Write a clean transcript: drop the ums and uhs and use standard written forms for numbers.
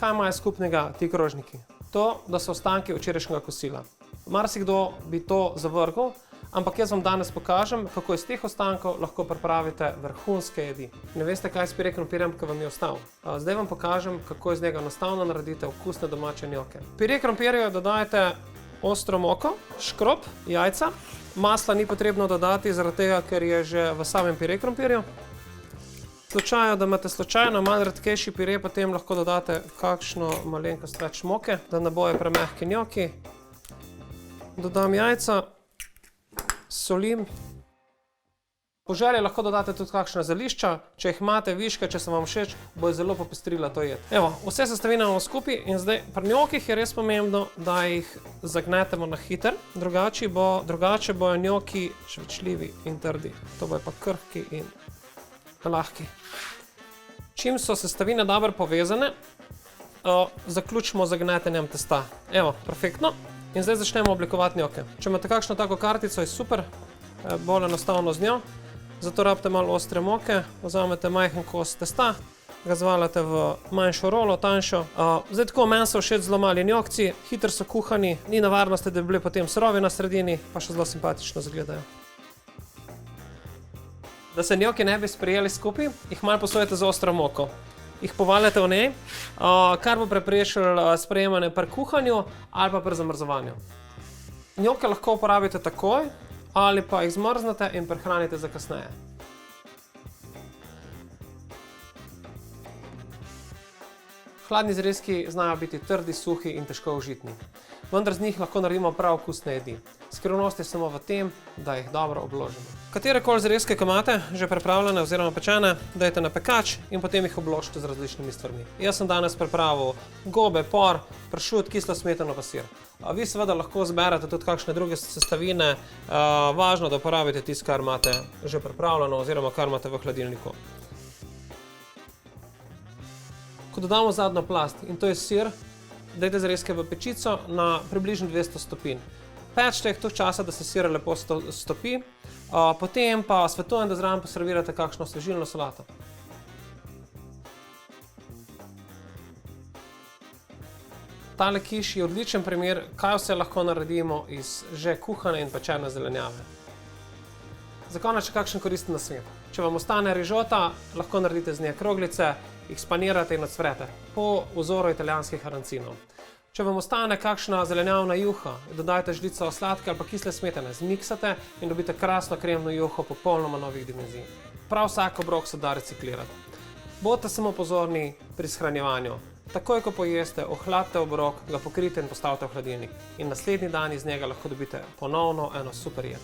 Kaj imajo skupnega ti krožniki? To, da so ostanki včerajšnjega kosila. Marsikdo bi to zavrgel, ampak jaz vam danes pokažem, kako iz teh ostankov lahko pripravite vrhunske jedi. Ne veste, kaj s pire krompirjem, ki vam je ostal. Zdaj vam pokažem, kako iz njega enostavno naredite okusne domače njoke. Pire krompirju dodajte ostro moko, škrob, jajca. Masla ni potrebno dodati, zaradi tega, ker je že v samem pire krompirju. Slučajno, da imate slučajno malo redkejši pire, potem lahko dodate kakšno malenkost več moke, da ne bojo premehki njoki. Dodam jajca, solim. Po želji lahko dodate tudi kakšna zelišča, če jih imate viške, če se vam všeč, bo zelo popestrila to jed. Evo, vse sestavine imamo skupaj in zdaj pri njokih je res pomembno, da jih zagnetemo na hiter, drugače bojo njoki žvečljivi in trdi. To bojo pa krhki in lahki. Čim so sestavine dobro povezane, zaključimo z gnetenjem testa. Evo, perfektno. In zdaj začnemo oblikovati njoke. Če imate kakšno tako kartico, je super, bolj enostavno z njo. Zato rabite malo ostre moke, vzamete majhen kos testa, ga zvaljate v manjšo rolo, tanjšo. Zdaj tako, meni so všeč zelo mali njokci, hitro so kuhani, ni nevarnosti, da bi bili potem surovi na sredini, pa še zelo simpatično izgledajo. Da se njoki ne bi sprijeli skupaj, jih malo posujete z ostro moko. Jih povaljate v njej, kar bo preprečilo sprejemanje pri kuhanju ali pa pri zamrzovanju. Njoke lahko uporabite takoj ali pa jih zmrznete in prehranite za kasneje. Hladni zrezki znajo biti trdi, suhi in težko užitni, vendar z njih lahko naredimo prav okusne jedi. Skrivnost je samo v tem, da jih dobro obložimo. Katerekoli zrezke, ki imate že pripravljene oziroma pečene, dajte na pekač in potem jih obložite z različnimi stvarmi. Jaz sem danes pripravil gobe, por, pršut, kislo smetano pa sir. Vi seveda lahko zberete tudi kakšne druge sestavine, važno, da uporabite tisto, kar imate že pripravljeno oziroma kar imate v hladilniku. Ko dodamo zadnjo plast, in to je sir, dajte zrezke v pečico na približno 200 stopinj. Pečite jih toliko časa, da se sir lepo stopi, potem pa svetujem, da zraven poservirate kakšno svežilno solato. Tale kiš je odličen primer, kaj vse lahko naredimo iz že kuhane in pečene zelenjave. Za konec še kakšen koristen nasvet. Če vam ostane rižota, lahko naredite z nje kroglice, jih spanirate in ocvrete, po vzoru italijanskih arancinov. Če vam ostane kakšna zelenjavna juha, dodajte žlico sladke ali pa kisle smetane, zmiksate in dobite krasno kremno juho popolnoma novih dimenzij. Prav vsak obrok se da reciklirati. Bodite samo pozorni pri shranjevanju. Takoj, ko pojeste, ohladite obrok, ga pokrijte in postavite v hladilnik. In naslednji dan iz njega lahko dobite ponovno eno super jed.